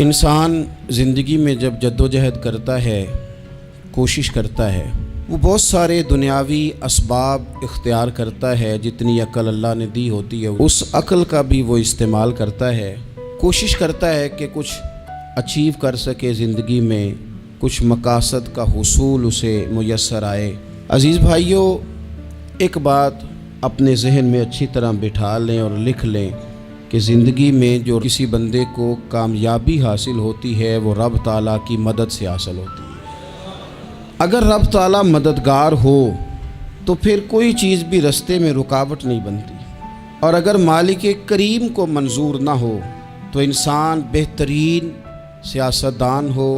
انسان زندگی میں جب جدوجہد کرتا ہے، کوشش کرتا ہے، وہ بہت سارے دنیاوی اسباب اختیار کرتا ہے۔ جتنی عقل اللہ نے دی ہوتی ہے اس عقل کا بھی وہ استعمال کرتا ہے، کوشش کرتا ہے کہ کچھ اچیو کر سکے زندگی میں، کچھ مقاصد کا حصول اسے میسر آئے۔ عزیز بھائیوں، ایک بات اپنے ذہن میں اچھی طرح بٹھا لیں اور لکھ لیں کہ زندگی میں جو کسی بندے کو کامیابی حاصل ہوتی ہے وہ رب تعالیٰ کی مدد سے حاصل ہوتی ہے۔ اگر رب تعالیٰ مددگار ہو تو پھر کوئی چیز بھی رستے میں رکاوٹ نہیں بنتی، اور اگر مالک کریم کو منظور نہ ہو تو انسان بہترین سیاستدان ہو،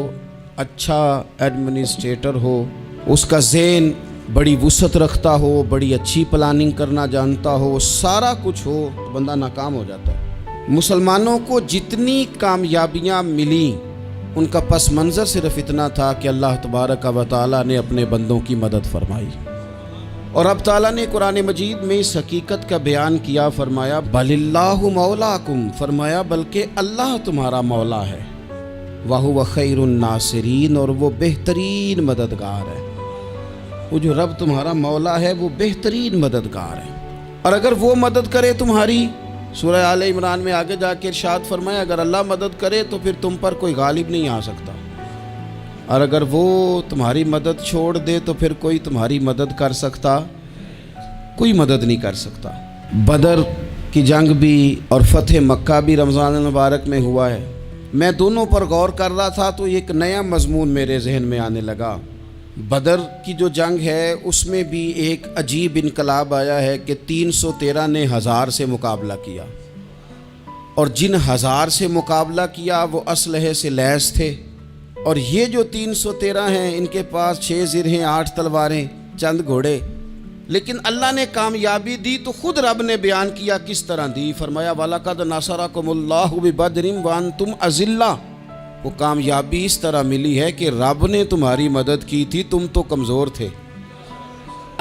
اچھا ایڈمنسٹریٹر ہو، اس کا ذہن بڑی وسعت رکھتا ہو، بڑی اچھی پلاننگ کرنا جانتا ہو، سارا کچھ ہو، تو بندہ ناکام ہو جاتا ہے۔ مسلمانوں کو جتنی کامیابیاں ملیں ان کا پس منظر صرف اتنا تھا کہ اللہ تبارک و تعالیٰ نے اپنے بندوں کی مدد فرمائی، اور اب تعالیٰ نے قرآن مجید میں اس حقیقت کا بیان کیا، فرمایا بل اللہ مولاکم، فرمایا بلکہ اللہ تمہارا مولا ہے، وَهُوَ خَيْرُ النَّاصِرِينَ، اور وہ بہترین مددگار ہے۔ وہ جو رب تمہارا مولا ہے وہ بہترین مددگار ہے، اور اگر وہ مدد کرے تمہاری، سورہ آل عمران میں آگے جا کے ارشاد فرمایا اگر اللہ مدد کرے تو پھر تم پر کوئی غالب نہیں آ سکتا، اور اگر وہ تمہاری مدد چھوڑ دے تو پھر کوئی تمہاری مدد کر سکتا، کوئی مدد نہیں کر سکتا۔ بدر کی جنگ بھی اور فتح مکہ بھی رمضان المبارک میں ہوا ہے۔ میں دونوں پر غور کر رہا تھا تو ایک نیا مضمون میرے ذہن میں آنے لگا۔ بدر کی جو جنگ ہے اس میں بھی ایک عجیب انقلاب آیا ہے کہ 313 نے 1000 سے مقابلہ کیا، اور جن 1000 سے مقابلہ کیا وہ اسلحے سے لیس تھے، اور یہ جو 313 ہیں ان کے پاس 6 زرہیں، 8 تلواریں، چند گھوڑے، لیکن اللہ نے کامیابی دی تو خود رب نے بیان کیا کس طرح دی، فرمایا وَلَقَدْ نَصَرَكُمُ اللَّهُ بِبَدْرٍ وَأَنْتُمْ أَذِلَّةٌ۔ وہ کامیابی اس طرح ملی ہے کہ رب نے تمہاری مدد کی تھی، تم تو کمزور تھے،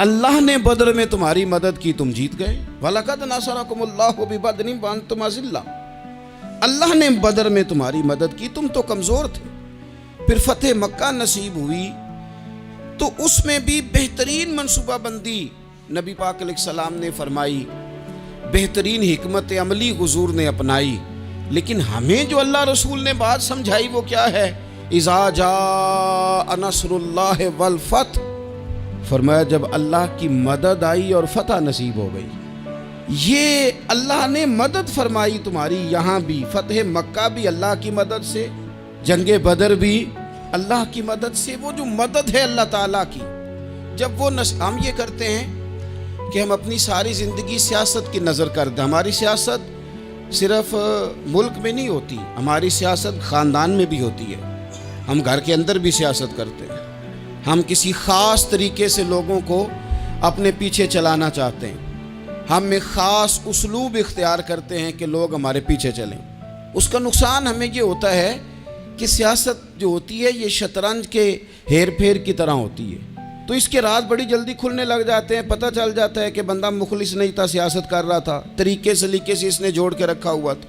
اللہ نے بدر میں تمہاری مدد کی، تم جیت گئے۔ وَلَقَدْ نَصَرَكُمُ اللَّهُ بِبَدْرٍ وَأَنْتُمْ أَذِلَّةٌ، اللہ نے بدر میں تمہاری مدد کی، تم تو کمزور تھے۔ پھر فتح مکہ نصیب ہوئی تو اس میں بھی بہترین منصوبہ بندی نبی پاک علیہ السلام نے فرمائی، بہترین حکمت عملی حضور نے اپنائی، لیکن ہمیں جو اللہ رسول نے بات سمجھائی وہ کیا ہے؟ اذا جاء نصر اللہ والفتح، فرمایا جب اللہ کی مدد آئی اور فتح نصیب ہو گئی۔ یہ اللہ نے مدد فرمائی تمہاری، یہاں بھی فتح مکہ بھی اللہ کی مدد سے، جنگ بدر بھی اللہ کی مدد سے۔ وہ جو مدد ہے اللہ تعالیٰ کی، جب وہ ہم یہ کرتے ہیں کہ ہم اپنی ساری زندگی سیاست کی نظر کر دیں، ہماری سیاست صرف ملک میں نہیں ہوتی، ہماری سیاست خاندان میں بھی ہوتی ہے، ہم گھر کے اندر بھی سیاست کرتے ہیں، ہم کسی خاص طریقے سے لوگوں کو اپنے پیچھے چلانا چاہتے ہیں، ہم ایک خاص اسلوب اختیار کرتے ہیں کہ لوگ ہمارے پیچھے چلیں۔ اس کا نقصان ہمیں یہ ہوتا ہے کہ سیاست جو ہوتی ہے یہ شطرنج کے ہیر پھیر کی طرح ہوتی ہے، تو اس کے راز بڑی جلدی کھلنے لگ جاتے ہیں، پتہ چل جاتا ہے کہ بندہ مخلص نہیں تھا، سیاست کر رہا تھا، طریقے سلیقے سے اس نے جوڑ کے رکھا ہوا تھا۔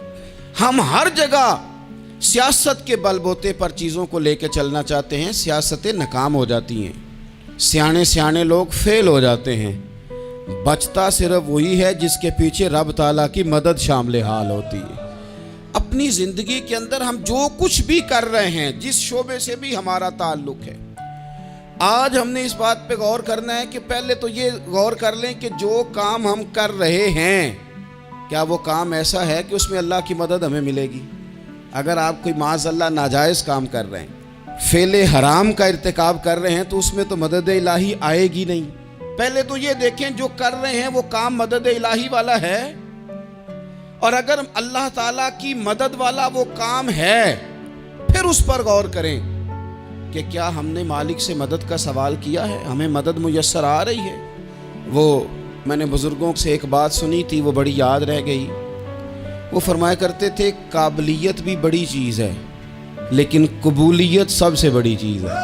ہم ہر جگہ سیاست کے بل بوتے پر چیزوں کو لے کے چلنا چاہتے ہیں، سیاستیں ناکام ہو جاتی ہیں، سیانے لوگ فیل ہو جاتے ہیں، بچتا صرف وہی ہے جس کے پیچھے رب تعالیٰ کی مدد شامل حال ہوتی ہے۔ اپنی زندگی کے اندر ہم جو کچھ بھی کر رہے ہیں، جس شعبے سے بھی ہمارا تعلق ہے، آج ہم نے اس بات پہ غور کرنا ہے کہ پہلے تو یہ غور کر لیں کہ جو کام ہم کر رہے ہیں کیا وہ کام ایسا ہے کہ اس میں اللہ کی مدد ہمیں ملے گی؟ اگر آپ کوئی معاذ اللہ ناجائز کام کر رہے ہیں، فعل حرام کا ارتکاب کر رہے ہیں، تو اس میں تو مدد الہی آئے گی نہیں۔ پہلے تو یہ دیکھیں جو کر رہے ہیں وہ کام مدد الہی والا ہے، اور اگر اللہ تعالیٰ کی مدد والا وہ کام ہے پھر اس پر غور کریں کہ کیا ہم نے مالک سے مدد کا سوال کیا ہے، ہمیں مدد میسر آ رہی ہے۔ وہ میں نے بزرگوں سے ایک بات سنی تھی، وہ بڑی یاد رہ گئی۔ وہ فرمایا کرتے تھے قابلیت بھی بڑی چیز ہے لیکن قبولیت سب سے بڑی چیز ہے۔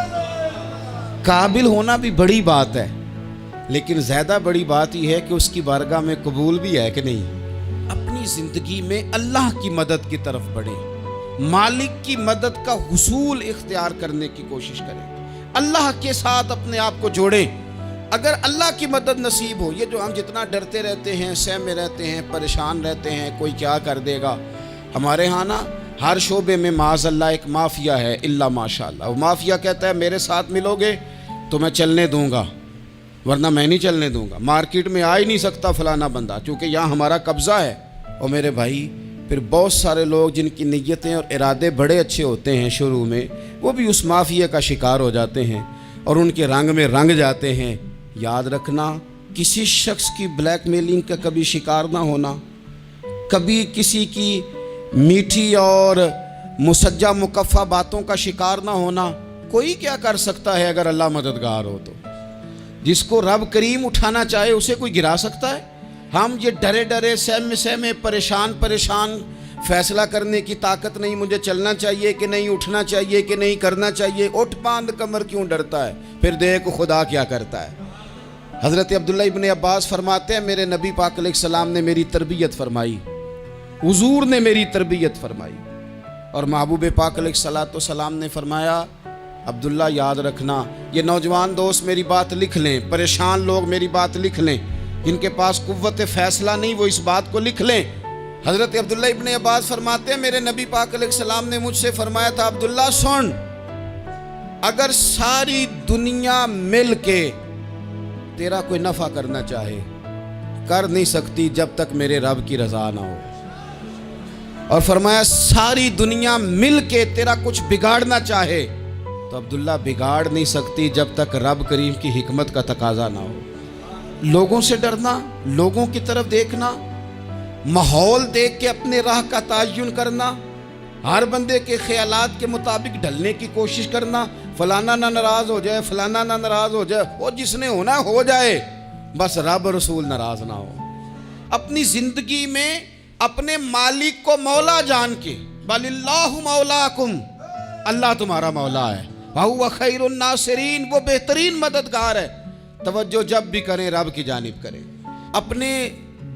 قابل ہونا بھی بڑی بات ہے لیکن زیادہ بڑی بات یہ ہے کہ اس کی بارگاہ میں قبول بھی ہے کہ نہیں۔ اپنی زندگی میں اللہ کی مدد کی طرف بڑھیں، مالک کی مدد کا حصول اختیار کرنے کی کوشش کریں، اللہ کے ساتھ اپنے آپ کو جوڑیں۔ اگر اللہ کی مدد نصیب ہو، یہ جو ہم جتنا ڈرتے رہتے ہیں، سہمے رہتے ہیں، پریشان رہتے ہیں کوئی کیا کر دے گا، ہمارے ہاں نا ہر شعبے میں معاذ اللہ ایک مافیا ہے، الا ماشاء اللہ۔ وہ مافیا کہتا ہے میرے ساتھ ملو گے تو میں چلنے دوں گا، ورنہ میں نہیں چلنے دوں گا، مارکیٹ میں آ ہی نہیں سکتا فلانا بندہ، چونکہ یہاں ہمارا قبضہ ہے۔ اور میرے بھائی پھر بہت سارے لوگ جن کی نیتیں اور ارادے بڑے اچھے ہوتے ہیں شروع میں، وہ بھی اس مافیا کا شکار ہو جاتے ہیں اور ان کے رنگ میں رنگ جاتے ہیں۔ یاد رکھنا، کسی شخص کی بلیک میلنگ کا کبھی شکار نہ ہونا، کبھی کسی کی میٹھی اور مسجع مکفہ باتوں کا شکار نہ ہونا۔ کوئی کیا کر سکتا ہے اگر اللہ مددگار ہو تو؟ جس کو رب کریم اٹھانا چاہے اسے کوئی گرا سکتا ہے؟ ہم یہ ڈرے ڈرے سہمے پریشان فیصلہ کرنے کی طاقت نہیں، مجھے چلنا چاہیے کہ نہیں، اٹھنا چاہیے کہ نہیں، کرنا چاہیے، اٹھ باندھ کمر کیوں ڈرتا ہے؟ پھر دیکھ خدا کیا کرتا ہے۔ حضرت عبداللہ ابن عباس فرماتے ہیں میرے نبی پاک علیہ السلام نے میری تربیت فرمائی، حضور نے میری تربیت فرمائی، اور محبوب پاک علیہ السلام نے فرمایا عبداللہ یاد رکھنا، یہ نوجوان دوست میری بات لکھ لیں، پریشان لوگ میری بات لکھ لیں، جن کے پاس قوت فیصلہ نہیں وہ اس بات کو لکھ لیں۔ حضرت عبداللہ ابن عباس فرماتے ہیں میرے نبی پاک علیہ السلام نے مجھ سے فرمایا تھا عبداللہ سن، اگر ساری دنیا مل کے تیرا کوئی نفع کرنا چاہے کر نہیں سکتی جب تک میرے رب کی رضا نہ ہو، اور فرمایا ساری دنیا مل کے تیرا کچھ بگاڑنا چاہے تو عبداللہ بگاڑ نہیں سکتی جب تک رب کریم کی حکمت کا تقاضا نہ ہو۔ لوگوں سے ڈرنا، لوگوں کی طرف دیکھنا، ماحول دیکھ کے اپنے راہ کا تعین کرنا، ہر بندے کے خیالات کے مطابق ڈھلنے کی کوشش کرنا، فلانا نہ ناراض ہو جائے، فلانا نہ ناراض ہو جائے، وہ جس نے ہونا ہو جائے، بس رب رسول ناراض نہ ہو۔ اپنی زندگی میں اپنے مالک کو مولا جان کے، بل اللہ مولاکم، اللہ تمہارا مولا ہے، وَهُوَ خَيْرُ النَّاصِرِينَ، وہ بہترین مددگار ہے۔ توجہ جب بھی کریں رب کی جانب کریں، اپنے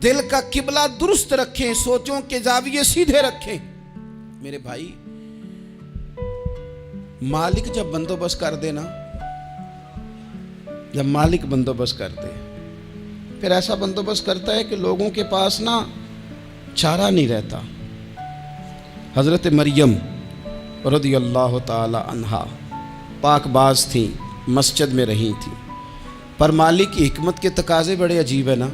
دل کا قبلہ درست رکھیں، سوچوں کے زاویے سیدھے رکھیں۔ میرے بھائی مالک جب بندوبست کر دے نا، جب مالک بندوبست کر دے پھر ایسا بندوبست کرتا ہے کہ لوگوں کے پاس نا چارہ نہیں رہتا۔ حضرت مریم رضی اللہ تعالی عنہا پاک باز تھیں، مسجد میں رہی تھیں، پر مالک کی حکمت کے تقاضے بڑے عجیب ہے نا۔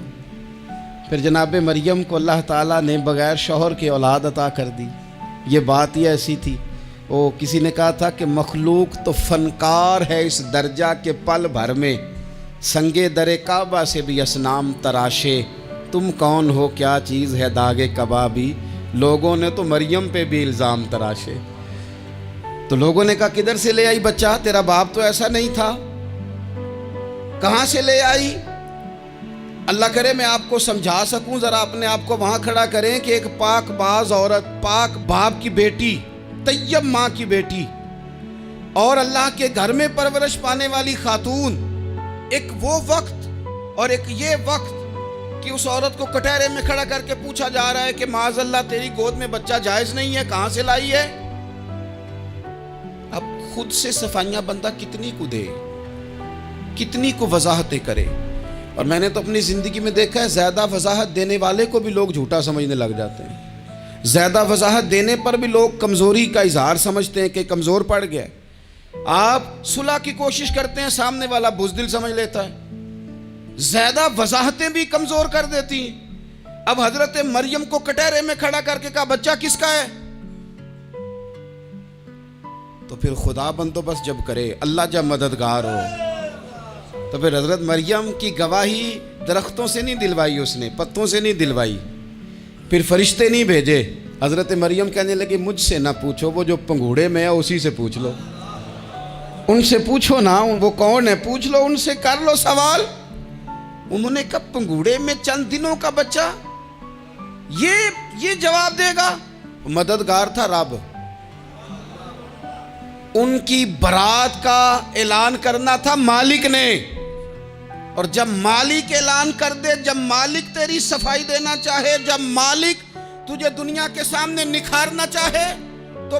پھر جناب مریم کو اللہ تعالیٰ نے بغیر شوہر کے اولاد عطا کر دی۔ یہ بات ہی ایسی تھی، وہ کسی نے کہا تھا کہ مخلوق تو فنکار ہے اس درجہ کے پل بھر میں، سنگے در کعبہ سے بھی اصنام تراشے، تم کون ہو کیا چیز ہے داغ کبابی، لوگوں نے تو مریم پہ بھی الزام تراشے۔ تو لوگوں نے کہا کدھر سے لے آئی بچہ، تیرا باپ تو ایسا نہیں تھا، کہاں سے لے آئی؟ اللہ کرے میں آپ کو سمجھا سکوں، ذرا اپنے آپ کو وہاں کھڑا کریں کہ ایک پاک باز عورت، پاک باپ کی بیٹی، طیب ماں کی بیٹی، اور اللہ کے گھر میں پرورش پانے والی خاتون، ایک وہ وقت اور ایک یہ وقت کہ اس عورت کو کٹہرے میں کھڑا کر کے پوچھا جا رہا ہے کہ معاذ اللہ تیری گود میں بچہ جائز نہیں ہے، کہاں سے لائی ہے؟ اب خود سے صفائیاں بندہ کتنی کو دے، کتنی کو وضاحتیں کرے۔ اور میں نے تو اپنی زندگی میں دیکھا ہے زیادہ وضاحت دینے والے کو بھی لوگ جھوٹا سمجھنے لگ جاتے ہیں، زیادہ وضاحت دینے پر بھی لوگ کمزوری کا اظہار سمجھتے ہیں کہ کمزور پڑ گیا۔ آپ صلح کی کوشش کرتے ہیں، سامنے والا بزدل سمجھ لیتا ہے، زیادہ وضاحتیں بھی کمزور کر دیتی ہیں۔ اب حضرت مریم کو کٹہرے میں کھڑا کر کے کہا بچہ کس کا ہے؟ تو پھر خدا بندوبست جب کرے، اللہ جب مددگار ہو، تو پھر حضرت مریم کی گواہی درختوں سے نہیں دلوائی، اس نے پتوں سے نہیں دلوائی، پھر فرشتے نہیں بھیجے۔ حضرت مریم کہنے لگی مجھ سے نہ پوچھو، وہ جو پنگوڑے میں ہے اسی سے پوچھ لو، ان سے پوچھو نا، وہ کون ہے پوچھ لو، ان سے کر لو سوال۔ انہوں نے کہا پنگوڑے میں چند دنوں کا بچہ یہ جواب دے گا؟ مددگار تھا رب، ان کی برات کا اعلان کرنا تھا مالک نے، اور جب مالک اعلان کر دے، جب مالک تیری صفائی دینا چاہے، جب مالک تجھے دنیا کے سامنے نکھارنا چاہے، تو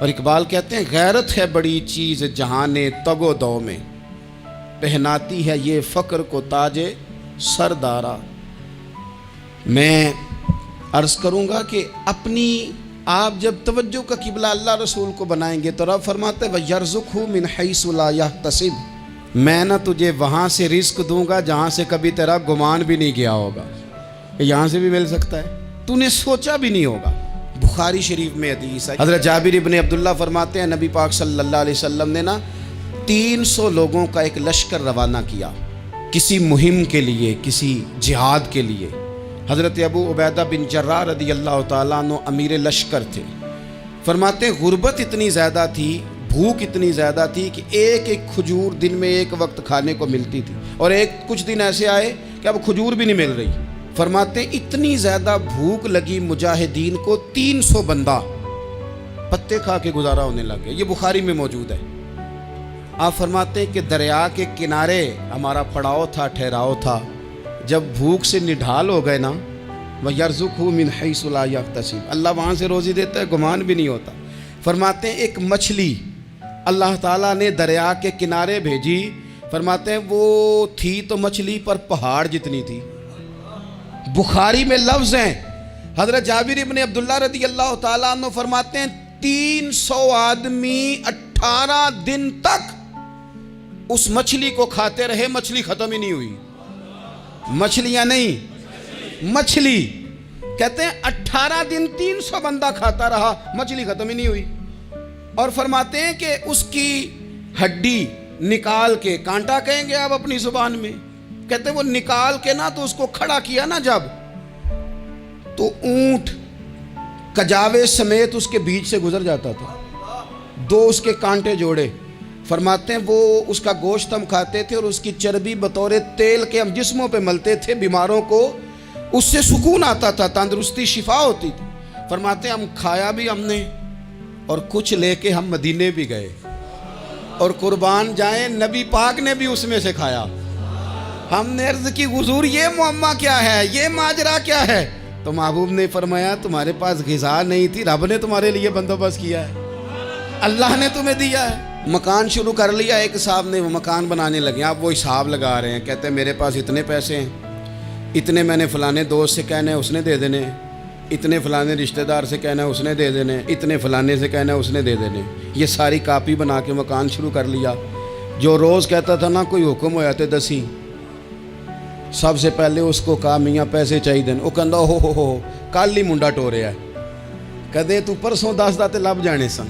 اور اقبال کہتے ہیں غیرت ہے بڑی چیز جہان تگ و دو میں، پہناتی ہے یہ فقر کو تاج سردارا۔ میں عرض کروں گا کہ اپنی آپ جب توجہ کا قبلہ اللہ رسول کو بنائیں گے تو رب فرماتے ہیں وَيَرْزُقْهُ مِنْ حَيْثُ لَا يَحْتَسِبُ، میں نہ تجھے وہاں سے رزق دوں گا جہاں سے کبھی تیرا گمان بھی نہیں کیا ہوگا، یہاں سے بھی مل سکتا ہے، تو نے سوچا بھی نہیں ہوگا۔ بخاری شریف میں حدیث ہے، حضرت جابر ابن عبداللہ فرماتے ہیں نبی پاک صلی اللہ علیہ وسلم نے 300 لوگوں کا ایک لشکر روانہ کیا کسی مہم کے لیے، کسی جہاد کے لیے۔ حضرت ابو عبیدہ بن جراح رضی اللہ تعالیٰ عنہ امیر لشکر تھے۔ فرماتے ہیں غربت اتنی زیادہ تھی، بھوک اتنی زیادہ تھی کہ ایک ایک کھجور دن میں ایک وقت کھانے کو ملتی تھی، اور کچھ دن ایسے آئے کہ اب کھجور بھی نہیں مل رہی۔ فرماتے ہیں اتنی زیادہ بھوک لگی مجاہدین کو 300 بندہ پتے کھا کے گزارا ہونے لگے۔ یہ بخاری میں موجود ہے۔ آپ فرماتے ہیں کہ دریا کے کنارے ہمارا پڑاؤ تھا، ٹھہراؤ تھا، جب بھوک سے نڈھال ہو گئے نا وَيَرْزُقْهُ مِنْ حَيْثُ لَا يَحْتَسِبُ، اللہ وہاں سے روزی دیتا ہے، گمان بھی نہیں ہوتا۔ فرماتے ہیں ایک مچھلی اللہ تعالیٰ نے دریا کے کنارے بھیجی، فرماتے ہیں وہ تھی تو مچھلی پر پہاڑ جتنی تھی۔ بخاری میں لفظ ہیں، حضرت جابر ابن عبداللہ رضی اللہ تعالیٰ عنہ فرماتے ہیں 300 آدمی 18 دن تک اس مچھلی کو کھاتے رہے، مچھلی ختم ہی نہیں ہوئی۔ مچھلیاں نہیں، مچھلی کہتے ہیں 18 دن 300 بندہ کھاتا رہا، مچھلی ختم ہی نہیں ہوئی۔ اور فرماتے ہیں کہ اس کی ہڈی نکال کے، کانٹا کہیں گے آپ اپنی زبان میں، کہتے ہیں وہ نکال کے نا تو اس کو کھڑا کیا نا جب، تو اونٹ کجاوے سمیت اس کے بیچ سے گزر جاتا تھا، 2 اس کے کانٹے جوڑے۔ فرماتے ہیں وہ اس کا گوشت ہم کھاتے تھے اور اس کی چربی بطور تیل کے ہم جسموں پہ ملتے تھے، بیماروں کو اس سے سکون آتا تھا، تندرستی شفا ہوتی تھی۔ فرماتے ہیں ہم کھایا بھی ہم نے، اور کچھ لے کے ہم مدینے بھی گئے، اور قربان جائیں نبی پاک نے بھی اس میں سے کھایا۔ ہم نے عرض کی حضور یہ معمہ کیا ہے، یہ ماجرا کیا ہے؟ تو محبوب نے فرمایا تمہارے پاس غذا نہیں تھی، رب نے تمہارے لیے بندوبست کیا ہے، اللہ نے تمہیں دیا ہے۔ مکان شروع کر لیا ایک صاحب نے، وہ مکان بنانے لگے، آپ وہ حساب لگا رہے ہیں، کہتے ہیں میرے پاس اتنے پیسے ہیں، اتنے میں نے فلانے دوست سے کہنا ہے اس نے دے دینے، اتنے فلانے رشتہ دار سے کہنا ہے اس نے دے دینے، اتنے فلانے سے کہنا ہے اس نے دے دینے۔ یہ ساری کاپی بنا کے مکان شروع کر لیا۔ جو روز کہتا تھا نا کوئی حکم ہو جاتے 10 سب سے پہلے اس کو کہا میاں پیسے چاہیے دین، وہ کہندا ہو کل ہی منڈا ٹوریا ہے، کدے تو پرسوں 10 داتے لب جانے سن۔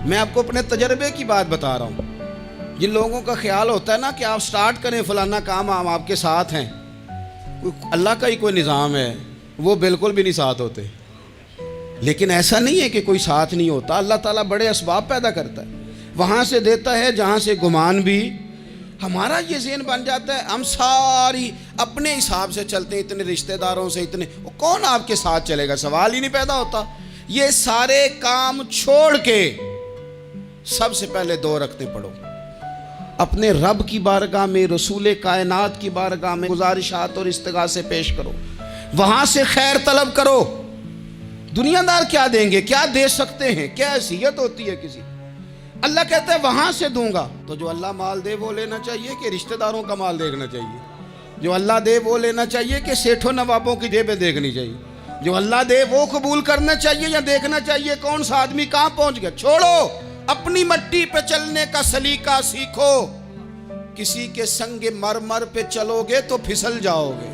میں آپ کو اپنے تجربے کی بات بتا رہا ہوں۔ جن لوگوں کا خیال ہوتا ہے نا کہ آپ سٹارٹ کریں فلانا کام، ہم آپ کے ساتھ ہیں، اللہ کا ہی کوئی نظام ہے، وہ بالکل بھی نہیں ساتھ ہوتے۔ لیکن ایسا نہیں ہے کہ کوئی ساتھ نہیں ہوتا، اللہ تعالیٰ بڑے اسباب پیدا کرتا ہے، وہاں سے دیتا ہے جہاں سے گمان بھی۔ ہمارا یہ ذہن بن جاتا ہے ہم ساری اپنے حساب سے چلتے ہیں، اتنے رشتہ داروں سے، اتنے، کون آپ کے ساتھ چلے گا؟ سوال ہی نہیں پیدا ہوتا۔ یہ سارے کام چھوڑ کے سب سے پہلے 2 رکعتیں پڑھو، اپنے رب کی بارگاہ میں، رسول کائنات کی بارگاہ میں گزارشات اور استغاثے پیش کرو، وہاں سے خیر طلب کرو۔ دنیا دار کیا دیں گے، کیا دے سکتے ہیں، کیا حیثیت ہوتی ہے کسی؟ اللہ کہتا ہے وہاں سے دوں گا۔ تو جو اللہ مال دے وہ لینا چاہیے کہ رشتہ داروں کا مال دیکھنا چاہیے؟ جو اللہ دے وہ لینا چاہیے کہ سیٹھوں نوابوں کی جیبیں دیکھنی چاہیے؟ جو اللہ دے وہ قبول کرنا چاہیے یا دیکھنا چاہیے کون سا آدمی کہاں پہنچ گیا؟ چھوڑو، اپنی مٹی پہ چلنے کا سلیقہ سیکھو۔ کسی کے سنگ مرمر پہ چلو گے تو پھسل جاؤ گے،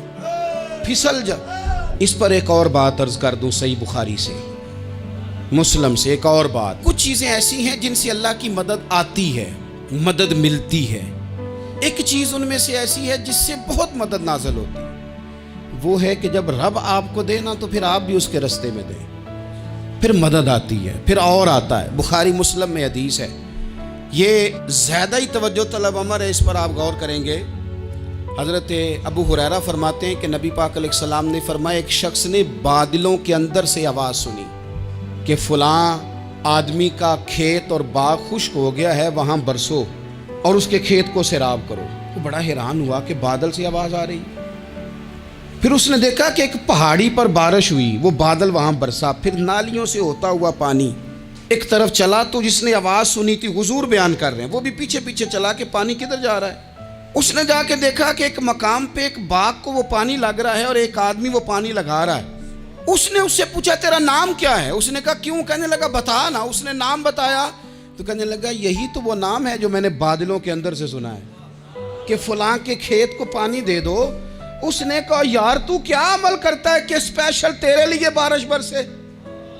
پھسل جاؤ۔ اس پر ایک اور بات عرض کر دوں، صحیح بخاری سے، مسلم سے ایک اور بات۔ کچھ چیزیں ایسی ہیں جن سے اللہ کی مدد آتی ہے، مدد ملتی ہے۔ ایک چیز ان میں سے ایسی ہے جس سے بہت مدد نازل ہوتی ہے، وہ ہے کہ جب رب آپ کو دے نا تو پھر آپ بھی اس کے رستے میں دیں، پھر مدد آتی ہے، پھر اور آتا ہے۔ بخاری مسلم میں حدیث ہے، یہ زیادہ ہی توجہ طلب امر ہے، اس پر آپ غور کریں گے۔ حضرت ابو ہریرہ فرماتے ہیں کہ نبی پاک علیہ السلام نے فرمایا ایک شخص نے بادلوں کے اندر سے آواز سنی کہ فلاں آدمی کا کھیت اور باغ خشک ہو گیا ہے، وہاں برسو اور اس کے کھیت کو سیراب کرو۔ وہ بڑا حیران ہوا کہ بادل سے آواز آ رہی۔ پھر اس نے دیکھا کہ ایک پہاڑی پر بارش ہوئی، وہ بادل وہاں برسا، پھر نالیوں سے ہوتا ہوا پانی ایک طرف چلا تو جس نے آواز سنی تھی حضور بیان کر رہے ہیں، وہ بھی پیچھے پیچھے چلا کہ پانی کدھر جا رہا ہے۔ اس نے جا کے دیکھا کہ ایک مقام پہ ایک باغ کو وہ پانی لگ رہا ہے اور ایک آدمی وہ پانی لگا رہا ہے۔ اس نے اس سے پوچھا تیرا نام کیا ہے؟ اس نے کہا کیوں؟ کہنے لگا بتا نا۔ اس نے نام بتایا تو کہنے لگا یہی تو وہ نام ہے جو میں نے بادلوں کے اندر سے سنا ہے کہ فلاں کے کھیت کو پانی دے دو۔ اس نے کہا یار تو کیا عمل کرتا ہے کہ اسپیشل تیرے لیے بارش برسے؟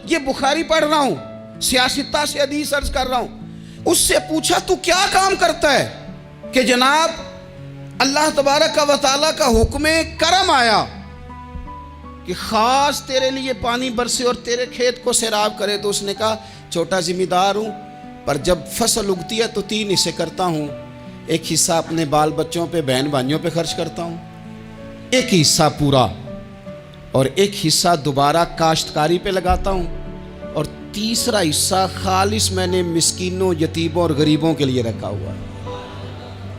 یہ بخاری پڑھ رہا ہوں، سیاستہ سے حدیث عرض کر رہا ہوں۔ اس سے پوچھا تو کیا کام کرتا ہے کہ جناب اللہ تبارک و تعالیٰ کا حکم کرم آیا کہ خاص تیرے لیے پانی برسے اور تیرے کھیت کو سیراب کرے؟ تو اس نے کہا چھوٹا ذمہ دار ہوں، پر جب فصل اگتی ہے تو 3 حصے کرتا ہوں۔ ایک حصہ اپنے بال بچوں پہ، بہن بھائیوں پہ خرچ کرتا ہوں، ایک حصہ پورا، اور ایک حصہ دوبارہ کاشتکاری پہ لگاتا ہوں، اور تیسرا حصہ خالص میں نے مسکینوں، یتیموں اور غریبوں کے لیے رکھا ہوا ہے۔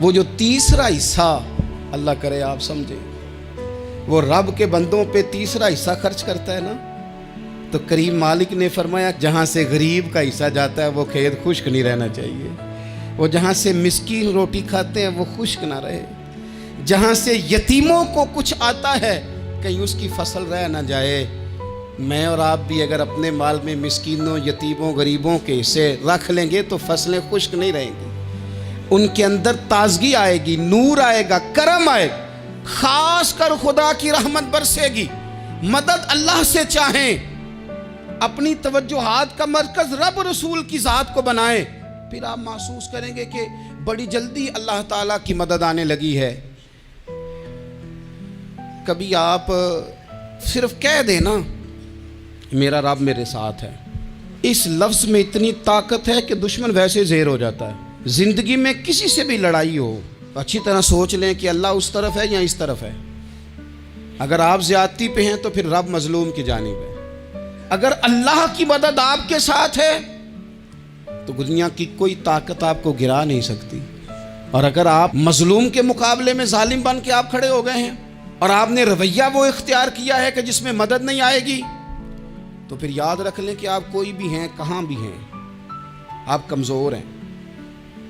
وہ جو تیسرا حصہ اللہ کرے آپ سمجھے، وہ رب کے بندوں پہ تیسرا حصہ خرچ کرتا ہے نا، تو کریم مالک نے فرمایا جہاں سے غریب کا حصہ جاتا ہے وہ کھیت خشک نہیں رہنا چاہیے، وہ جہاں سے مسکین روٹی کھاتے ہیں وہ خشک نہ رہے، جہاں سے یتیموں کو کچھ آتا ہے کہیں اس کی فصل رہ نہ جائے۔ میں اور آپ بھی اگر اپنے مال میں مسکینوں، یتیموں، غریبوں کے حصے رکھ لیں گے تو فصلیں خشک نہیں رہیں گی، ان کے اندر تازگی آئے گی، نور آئے گا، کرم آئے گا، خاص کر خدا کی رحمت برسے گی۔ مدد اللہ سے چاہیں، اپنی توجہات کا مرکز رب رسول کی ذات کو بنائیں، پھر آپ محسوس کریں گے کہ بڑی جلدی اللہ تعالیٰ کی مدد آنے لگی ہے۔ کبھی آپ صرف کہہ دیں نا میرا رب میرے ساتھ ہے، اس لفظ میں اتنی طاقت ہے کہ دشمن ویسے زیر ہو جاتا ہے۔ زندگی میں کسی سے بھی لڑائی ہو اچھی طرح سوچ لیں کہ اللہ اس طرف ہے یا اس طرف ہے۔ اگر آپ زیادتی پہ ہیں تو پھر رب مظلوم کی جانب ہے۔ اگر اللہ کی مدد آپ کے ساتھ ہے تو دنیا کی کوئی طاقت آپ کو گرا نہیں سکتی، اور اگر آپ مظلوم کے مقابلے میں ظالم بن کے آپ کھڑے ہو گئے ہیں اور آپ نے رویہ وہ اختیار کیا ہے کہ جس میں مدد نہیں آئے گی، تو پھر یاد رکھ لیں کہ آپ کوئی بھی ہیں، کہاں بھی ہیں، آپ کمزور ہیں۔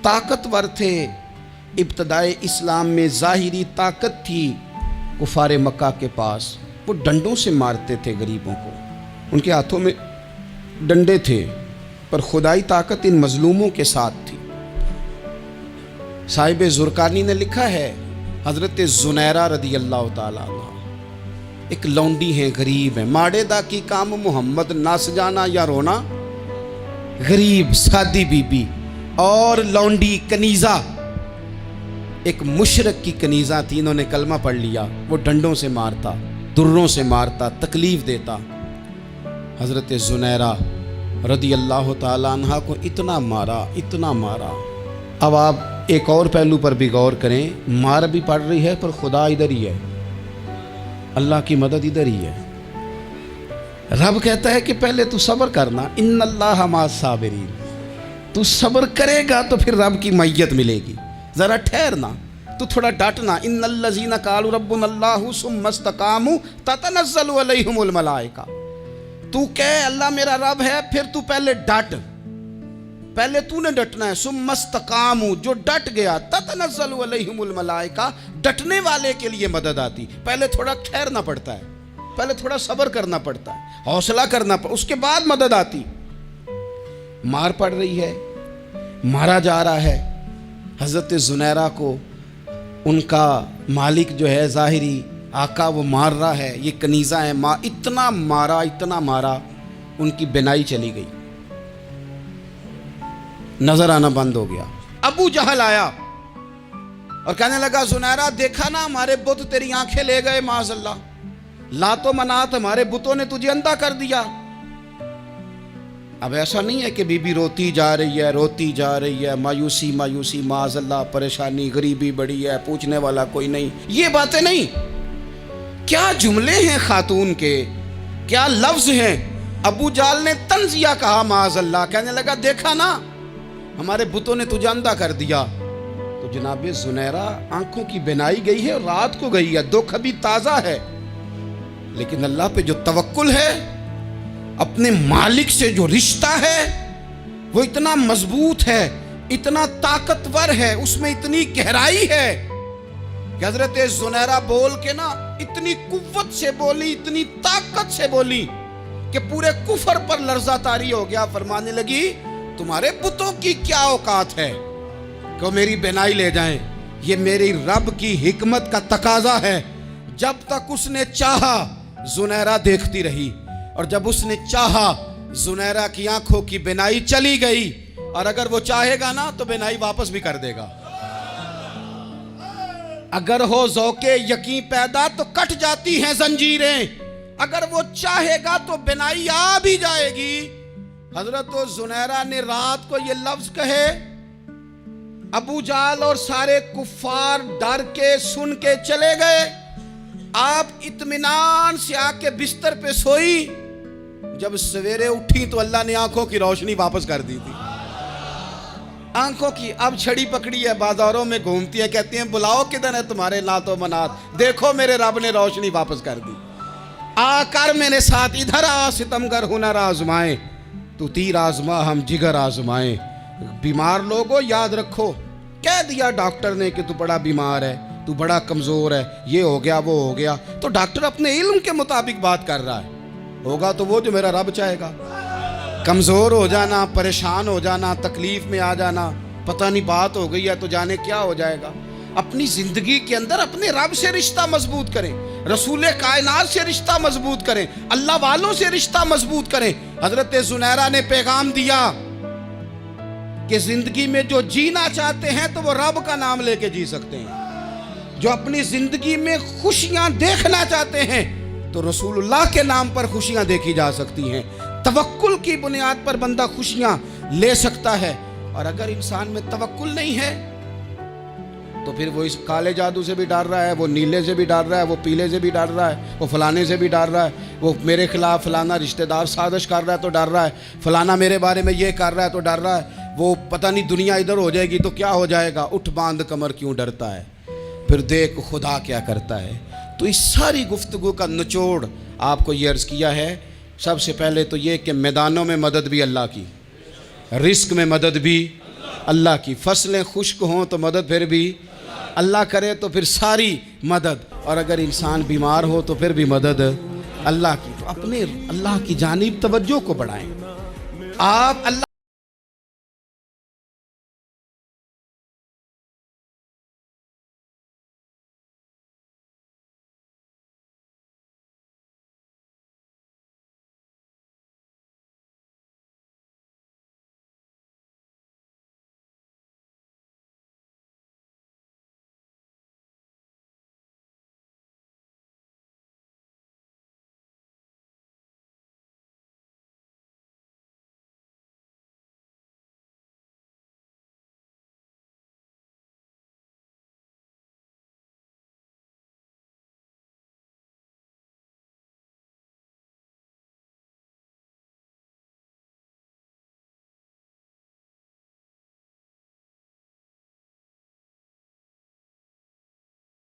طاقتور تھے ابتدائے اسلام میں، ظاہری طاقت تھی کفار مکہ کے پاس، وہ ڈنڈوں سے مارتے تھے غریبوں کو، ان کے ہاتھوں میں ڈنڈے تھے، پر خدائی طاقت ان مظلوموں کے ساتھ تھی۔ صاحب زرقانی نے لکھا ہے حضرت زنیرہ رضی اللہ تعالیٰ عنہ ایک لونڈی ہیں، غریب ہیں، ماڑے دا کی کام محمد نس جانا یا رونا، غریب سادی بی بی اور لونڈی کنیزہ، ایک مشرک کی کنیزہ تھی، انہوں نے کلمہ پڑھ لیا، وہ ڈنڈوں سے مارتا، دروں سے مارتا، تکلیف دیتا۔ حضرت زنیرہ رضی اللہ تعالیٰ عنہ کو اتنا مارا، اتنا مارا۔ اب آپ ایک اور پہلو پر بھی غور کریں، مار بھی پڑ رہی ہے پر خدا ادھر ہی ہے، اللہ کی مدد ادھر ہی ہے۔ رب کہتا ہے کہ پہلے تو صبر کرنا، ان اللہ مع الصابرین، تو صبر کرے گا تو پھر رب کی معیت ملے گی، ذرا ٹھہرنا، تو تھوڑا ڈٹنا۔ ان الذین قالوا ربنا اللہ ثم استقاموا تتنزل علیہم الملائکہ، تو کہے اللہ میرا رب ہے، پھر تو پہلے ڈٹ، پہلے تو نے ڈٹنا ہے۔ ثم استقاموا، جو ڈٹ گیا، تتنزل علیہم الملائکہ، ڈٹنے والے کے لیے مدد آتی، پہلے تھوڑا ٹھہرنا پڑتا ہے، پہلے تھوڑا صبر کرنا پڑتا ہے، حوصلہ کرنا پڑتا، اس کے بعد مدد آتی۔ مار پڑ رہی ہے، مارا جا رہا ہے حضرت زنیرہ کو، ان کا مالک جو ہے ظاہری آقا وہ مار رہا ہے، یہ کنیزہ ہے، اتنا مارا، اتنا مارا، ان کی بینائی چلی گئی، نظر آنا بند ہو گیا۔ ابو جہل آیا اور کہنے لگا زنیرہ دیکھا نا ہمارے بت تیری آنکھیں لے گئے، معاذ اللہ، لات و منات ہمارے بتوں نے تجھے اندھا کر دیا۔ اب ایسا نہیں ہے کہ بی بی روتی جا رہی ہے، روتی جا رہی ہے، مایوسی مایوسی، معاذ اللہ، پریشانی، غریبی بڑی ہے، پوچھنے والا کوئی نہیں، یہ باتیں نہیں۔ کیا جملے ہیں خاتون کے، کیا لفظ ہیں۔ ابو جہل نے تنزیہ کہا، معاذ اللہ، کہنے لگا دیکھا نا ہمارے بتوں نے تجھے اندھا کر دیا۔ تو جناب زنیرہ آنکھوں کی بینائی گئی ہے، رات کو گئی ہے، دکھ ابھی تازہ ہے، لیکن اللہ پہ جو توکل ہے، اپنے مالک سے جو رشتہ ہے، وہ اتنا مضبوط ہے، اتنا طاقتور ہے، اس میں اتنی گہرائی ہے کہ حضرت زنیرہ بول کے نا اتنی قوت سے بولی، اتنی طاقت سے بولی کہ پورے کفر پر لرزہ طاری ہو گیا۔ فرمانے لگی تمہارے بتوں کی کیا اوقات ہے کہ میری بینائی لے جائیں؟ یہ میری رب کی حکمت کا تقاضا ہے۔ جب تک اس نے چاہا زنیرہ دیکھتی رہی، اور جب اس نے چاہا زنیرہ کی آنکھوں کی بینائی چلی گئی، اور اگر وہ چاہے گا نا تو بینائی واپس بھی کر دے گا۔ اگر ہو ذوق یقین پیدا تو کٹ جاتی ہیں زنجیریں، اگر وہ چاہے گا تو بینائی آ بھی جائے گی۔ حضرت زنیرہ نے رات کو یہ لفظ کہے، ابو جہل اور سارے کفار ڈر کے سن کے چلے گئے۔ آپ اطمینان سے آ کے بستر پہ سوئی، جب سویرے اٹھی تو اللہ نے آنکھوں کی روشنی واپس کر دی تھی۔ آنکھوں کی اب چھڑی پکڑی ہے، بازاروں میں گھومتی ہیں، کہتی ہیں بلاؤ کدھر ہے تمہارے نعت و منات، دیکھو میرے رب نے روشنی واپس کر دی۔ آ کر میرے ساتھ ادھر آ، ستمگر ہنر آزمائیں، تو تیر آزما ہم جگر آزمائیں۔ بیمار لوگوں یاد رکھو، کہہ دیا ڈاکٹر نے کہ تو بڑا بیمار ہے، تو بڑا کمزور ہے، یہ ہو گیا وہ ہو گیا، تو ڈاکٹر اپنے علم کے مطابق بات کر رہا ہے، ہوگا تو وہ جو میرا رب چاہے گا۔ کمزور ہو جانا، پریشان ہو جانا، تکلیف میں آ جانا، پتہ نہیں بات ہو گئی ہے تو جانے کیا ہو جائے گا۔ اپنی زندگی کے اندر اپنے رب سے رشتہ مضبوط کریں، رسول کائنات سے رشتہ مضبوط کریں، اللہ والوں سے رشتہ مضبوط کریں۔ حضرت زنیرہ نے پیغام دیا کہ زندگی میں جو جینا چاہتے ہیں تو وہ رب کا نام لے کے جی سکتے ہیں، جو اپنی زندگی میں خوشیاں دیکھنا چاہتے ہیں تو رسول اللہ کے نام پر خوشیاں دیکھی جا سکتی ہیں۔ توکل کی بنیاد پر بندہ خوشیاں لے سکتا ہے، اور اگر انسان میں توکل نہیں ہے تو پھر وہ اس کالے جادو سے بھی ڈر رہا ہے، وہ نیلے سے بھی ڈر رہا ہے، وہ پیلے سے بھی ڈر رہا ہے، وہ فلانے سے بھی ڈر رہا ہے، وہ میرے خلاف فلانا رشتہ دار سازش کر رہا ہے تو ڈر رہا ہے، فلانا میرے بارے میں یہ کر رہا ہے تو ڈر رہا ہے، وہ پتہ نہیں دنیا ادھر ہو جائے گی تو کیا ہو جائے گا، اٹھ باندھ کمر کیوں ڈرتا ہے، پھر دیکھ خدا کیا کرتا ہے۔ تو اس ساری گفتگو کا نچوڑ آپ کو یہ عرض کیا ہے، سب سے پہلے تو یہ کہ میدانوں میں مدد بھی اللہ کی، رزق میں مدد بھی اللہ کی، فصلیں خشک ہوں تو مدد پھر بھی اللہ کرے، تو پھر ساری مدد، اور اگر انسان بیمار ہو تو پھر بھی مدد اللہ کی۔ تو اپنے اللہ کی جانب توجہ کو بڑھائیں، آپ اللہ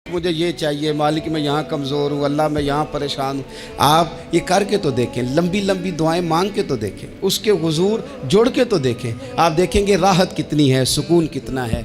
مجھے یہ چاہیے، مالک میں یہاں کمزور ہوں، اللہ میں یہاں پریشان ہوں۔ آپ یہ کر کے تو دیکھیں، لمبی لمبی دعائیں مانگ کے تو دیکھیں، اس کے حضور جوڑ کے تو دیکھیں، آپ دیکھیں گے راحت کتنی ہے، سکون کتنا ہے۔